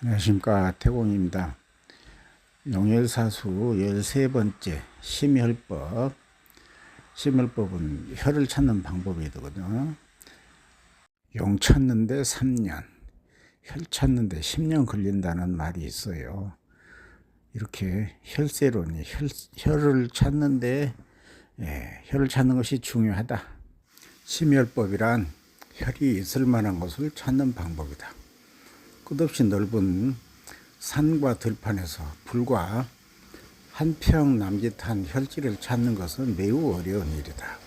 안녕하십니까, 태공입니다. 용혈사수 13번째 심혈법. 심혈법은 혈을 찾는 방법이 되거든요. 용 찾는데 3년, 혈 찾는데 10년 걸린다는 말이 있어요. 이렇게 혈세론이 혈을 찾는데 혈을 찾는 것이 중요하다. 심혈법이란 혈이 있을 만한 것을 찾는 방법이다. 끝없이 넓은 산과 들판에서 불과 한 평 남짓한 혈지를 찾는 것은 매우 어려운 일이다.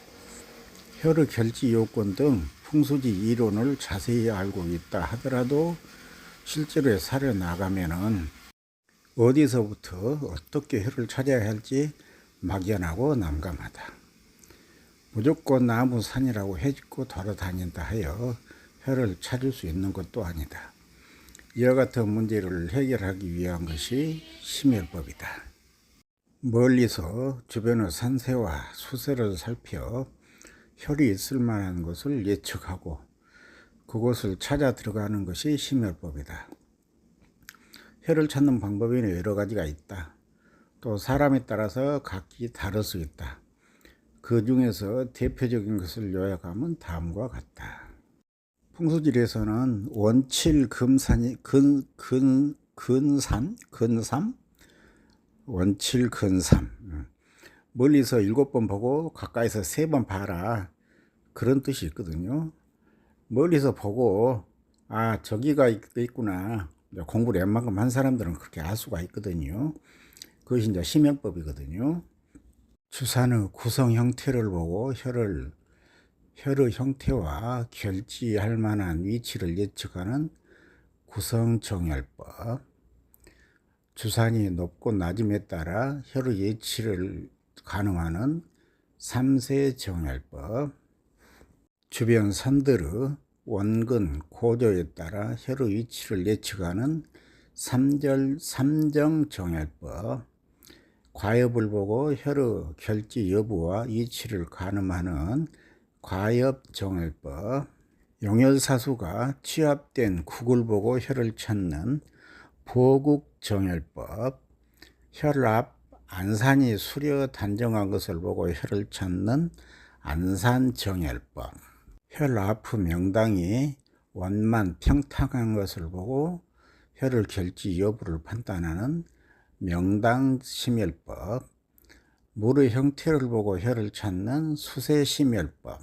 혈의 결지 요건 등 풍수지 이론을 자세히 알고 있다 하더라도 실제로 살에 나가면은 어디서부터 어떻게 혈을 찾아야 할지 막연하고 난감하다. 무조건 나무 산이라고 해집고 돌아다닌다 하여 혈을 찾을 수 있는 것도 아니다. 이와 같은 문제를 해결하기 위한 것이 심혈법이다. 멀리서 주변의 산세와 수세를 살펴 혈이 있을 만한 곳을 예측하고 그곳을 찾아 들어가는 것이 심혈법이다. 혈을 찾는 방법이 여러 가지가 있다. 또 사람에 따라서 각기 다를 수 있다. 그 중에서 대표적인 것을 요약하면 다음과 같다. 풍수지리에서는 원칠금산이 근삼 원칠근삼 멀리서 7번 보고 가까이서 3번 봐라 그런 뜻이 있거든요. 멀리서 보고 저기가 있구나 공부를 웬만큼 한 사람들은 그렇게 알 수가 있거든요. 그것이 이제 심혈법이거든요. 주산의 구성 형태를 보고 혈의 형태와 결지할 만한 위치를 예측하는 구성정혈법. 주산이 높고 낮음에 따라 혈의 예치를 가능하는 삼세정혈법. 주변 산들의 원근, 고조에 따라 혈의 위치를 예측하는 삼정정혈법. 과엽을 보고 혈의 결지 여부와 위치를 가늠하는 과엽정혈법. 용혈사수가 취합된 국을 보고 혈을 찾는 보국정혈법. 혈 앞 안산이 수려 단정한 것을 보고 혈을 찾는 안산정혈법. 혈 앞의 명당이 원만 평탁한 것을 보고 혈을 결지 여부를 판단하는 명당심혈법. 물의 형태를 보고 혈을 찾는 수세심혈법.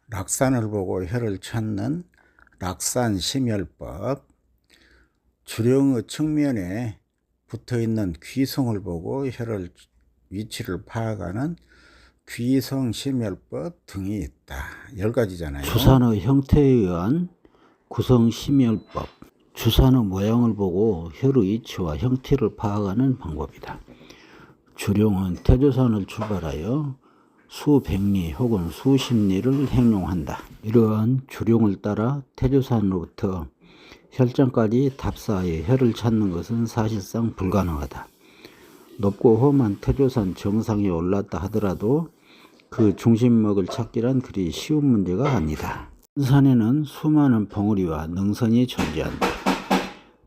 락산을 보고 혈을 찾는 락산심혈법. 주령의 측면에 붙어있는 귀성을 보고 혈의 위치를 파악하는 귀성심혈법 등이 있다. 10가지잖아요. 주산의 형태에 의한 구성심혈법. 주산의 모양을 보고 혈의 위치와 형태를 파악하는 방법이다. 주령은 태조산을 출발하여 수백리 혹은 수십리를 행용한다. 이러한 주령을 따라 태조산으로부터 혈장까지 답사하여 혈을 찾는 것은 사실상 불가능하다. 높고 험한 태조산 정상에 올랐다 하더라도 그 중심맥을 찾기란 그리 쉬운 문제가 아니다. 산에는 수많은 봉우리와 능선이 존재한다.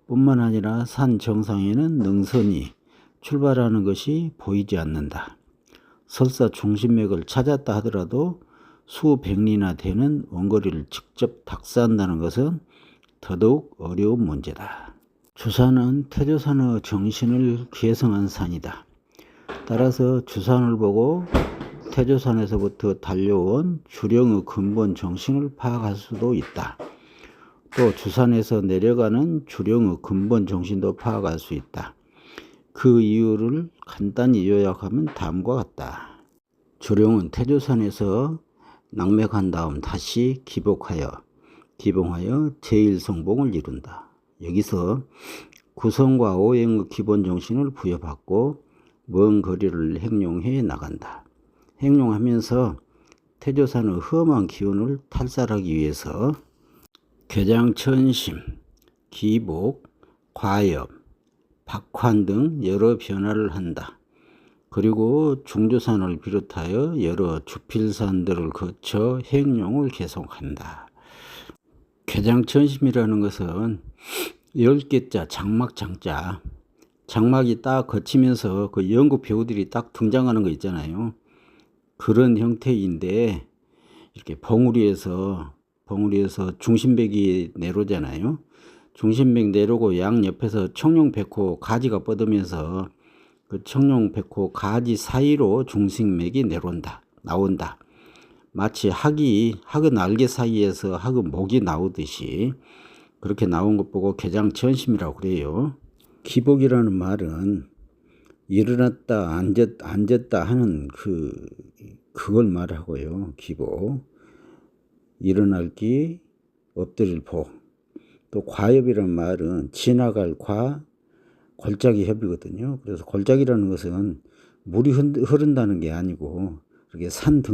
뿐만 아니라 산 정상에는 능선이 출발하는 것이 보이지 않는다. 설사 중심맥을 찾았다 하더라도 수백리나 되는 원거리를 직접 닥사한다는 것은 더더욱 어려운 문제다. 주산은 태조산의 정신을 계승한 산이다. 따라서 주산을 보고 태조산에서부터 달려온 주령의 근본 정신을 파악할 수도 있다. 또 주산에서 내려가는 주령의 근본 정신도 파악할 수 있다. 그 이유를 간단히 요약하면 다음과 같다. 주령은 태조산에서 낙맥한 다음 다시 기봉하여 제1성봉을 이룬다. 여기서 구성과 오행의 기본 정신을 부여받고 먼 거리를 행용해 나간다. 행용하면서 태조산의 험한 기운을 탈살하기 위해서 괴장천심, 기복, 과엽, 박환 등 여러 변화를 한다. 그리고 중조산을 비롯하여 여러 주필산들을 거쳐 행용을 계속한다. 괴장천심이라는 것은 10개자 장막 장자. 장막이 딱 거치면서 그 연극 배우들이 딱 등장하는 거 있잖아요. 그런 형태인데 이렇게 봉우리에서 중심백이 내려오잖아요. 중심백 내려오고 양 옆에서 청룡백호 가지가 뻗으면서 그 청룡백호 가지 사이로 중심맥이 나온다. 마치 학은 날개 사이에서 학은 목이 나오듯이 그렇게 나온 것 보고 개장천심이라고 그래요. 기복이라는 말은 일어났다 앉았다 하는 그걸 말하고요. 기복. 일어날기 엎드릴 복. 또 과엽이라는 말은 지나갈 골짜기 협이거든요. 그래서 골짜기라는 것은 물이 흐른다는 게 아니고 이렇게 산맥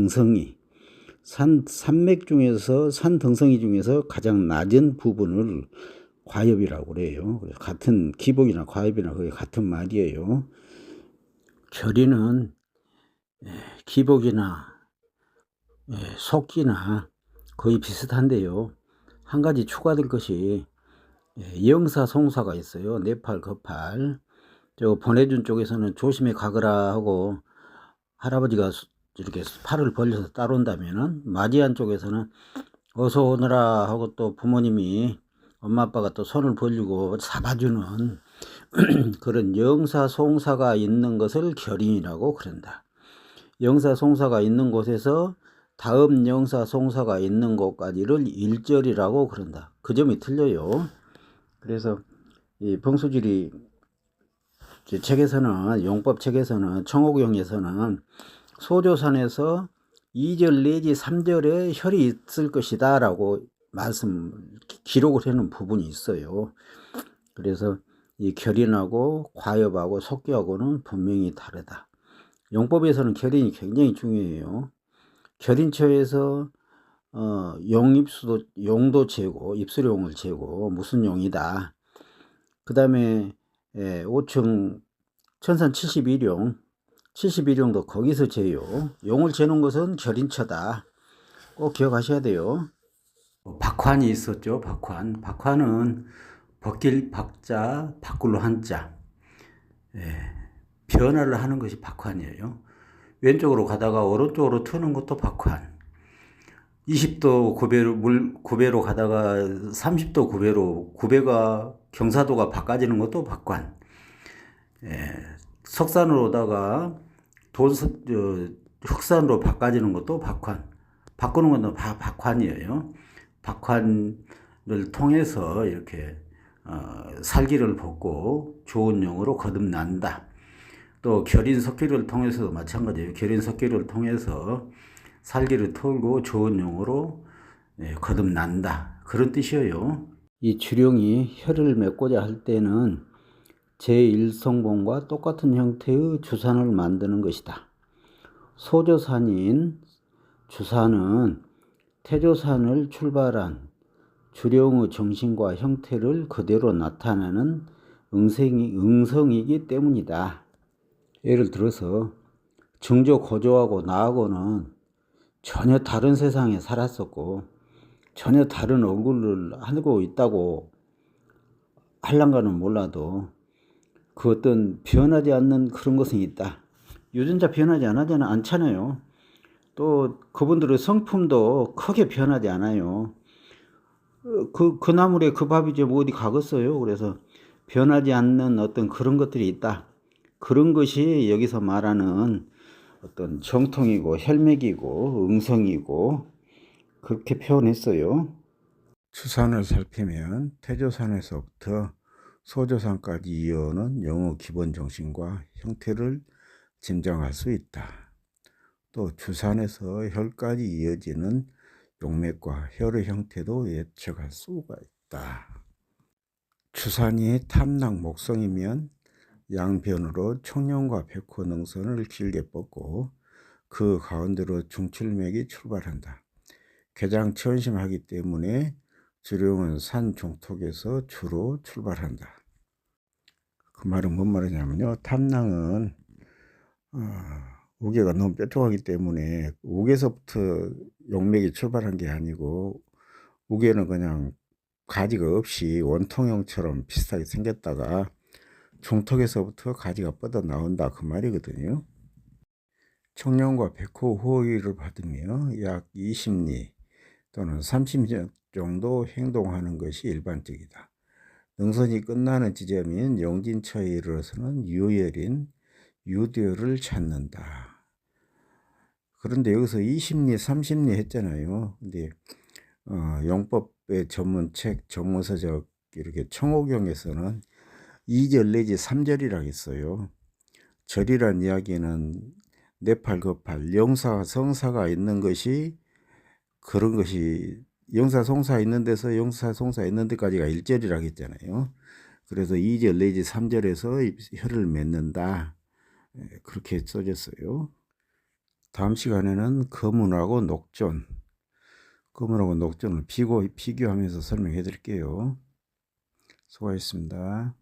중에서 산 등성이 중에서 가장 낮은 부분을 과엽이라고 그래요. 그래서 같은 기복이나 과엽이나 거의 같은 말이에요. 결의는 기복이나 속기나 거의 비슷한데요. 한 가지 추가될 것이 영사송사가 있어요. 네팔, 거팔. 저 보내준 쪽에서는 조심히 가거라 하고 할아버지가 이렇게 팔을 벌려서 따라온다면은 맞이한 쪽에서는 어서 오너라 하고 또 부모님이 엄마 아빠가 또 손을 벌리고 잡아주는 그런 영사송사가 있는 것을 결인이라고 그런다. 영사송사가 있는 곳에서 다음 영사송사가 있는 곳까지를 일절이라고 그런다. 그 점이 틀려요. 그래서 이 봉수질이 책에서는 용법 책에서는 청옥용에서는 소조산에서 2절 내지 3절에 혈이 있을 것이다 라고 기록을 해놓은 부분이 있어요. 그래서 이 결인하고 과엽하고 속기하고는 분명히 다르다. 용법에서는 결인이 굉장히 중요해요. 결인처에서 용도 재고 입술용을 재고 무슨 용이다. 그 다음에 5층 천산 71용도 거기서 재요. 용을 재는 것은 결인처다. 꼭 기억하셔야 돼요. 박환이 있었죠. 박환은 벗길 박자 바꿀로 한자. 변화를 하는 것이 박환이에요. 왼쪽으로 가다가 오른쪽으로 트는 것도 박환. 20도 구배로 가다가 30도 구배가 경사도가 바꿔지는 것도 박환. 석산으로 오다가 흑산으로 바꿔지는 것도 박환. 바꾸는 것도 박환이에요. 박환을 통해서 이렇게 살기를 벗고 좋은 용으로 거듭난다. 또 결인석기를 통해서도 마찬가지예요. 결인석기를 통해서 살기를 털고 좋은 용으로 거듭난다. 그런 뜻이에요. 이 주령이 혀를 맺고자 할 때는 제1성공과 똑같은 형태의 주산을 만드는 것이다. 소조산인 주산은 태조산을 출발한 주령의 정신과 형태를 그대로 나타내는 응성이기 때문이다. 예를 들어서 증조 고조하고 나하고는 전혀 다른 세상에 살았었고 전혀 다른 얼굴을 하고 있다고 할랑가는 몰라도 그 어떤 변하지 않는 그런 것은 있다. 유전자 변하지 않잖아요. 또 그분들의 성품도 크게 변하지 않아요. 그 나물에 그 밥이 좀 어디 가겠어요. 그래서 변하지 않는 어떤 그런 것들이 있다. 그런 것이 여기서 말하는 어떤 정통이고 혈맥이고 응성이고 그렇게 표현했어요. 추산을 살피면 태조산에서부터 소조산까지 이어오는 영의 기본 정신과 형태를 짐작할 수 있다. 또 주산에서 혈까지 이어지는 용맥과 혈의 형태도 예측할 수가 있다. 주산이 탐락 목성이면 양변으로 청룡과 백호 능선을 길게 뻗고 그 가운데로 중출맥이 출발한다. 개장천심하기 때문에 주령은 산 종톡에서 주로 출발한다. 그 말은 뭔 말이냐면요. 탐낭은 우계가 너무 뾰족하기 때문에 우계서부터 용맥이 출발한 게 아니고 우계는 그냥 가지가 없이 원통형처럼 비슷하게 생겼다가 종턱에서부터 가지가 뻗어 나온다 그 말이거든요. 청량과 백호 호의를 받으며 약 20리 또는 30년 정도 행동하는 것이 일반적이다. 능선이 끝나는 지점인 영진처에 이르러서는 유열인 유대를 찾는다. 그런데 여기서 20리, 30리 했잖아요. 근데 용법의 전문책, 정문서적 이렇게 청호경에서는 2절 내지 3절이라고 했어요. 절이란 이야기는 네팔 거팔 영사 성사가 있는 것이 그런 것이 영사 성사 있는 데서 영사 성사 있는 데까지가 1절이라고 했잖아요. 그래서 2절 내지 3절에서 혀를 맺는다. 그렇게 써졌어요. 다음 시간에는 거문하고 녹존, 거문하고 녹존을 비교하면서 설명해 드릴게요. 수고하셨습니다.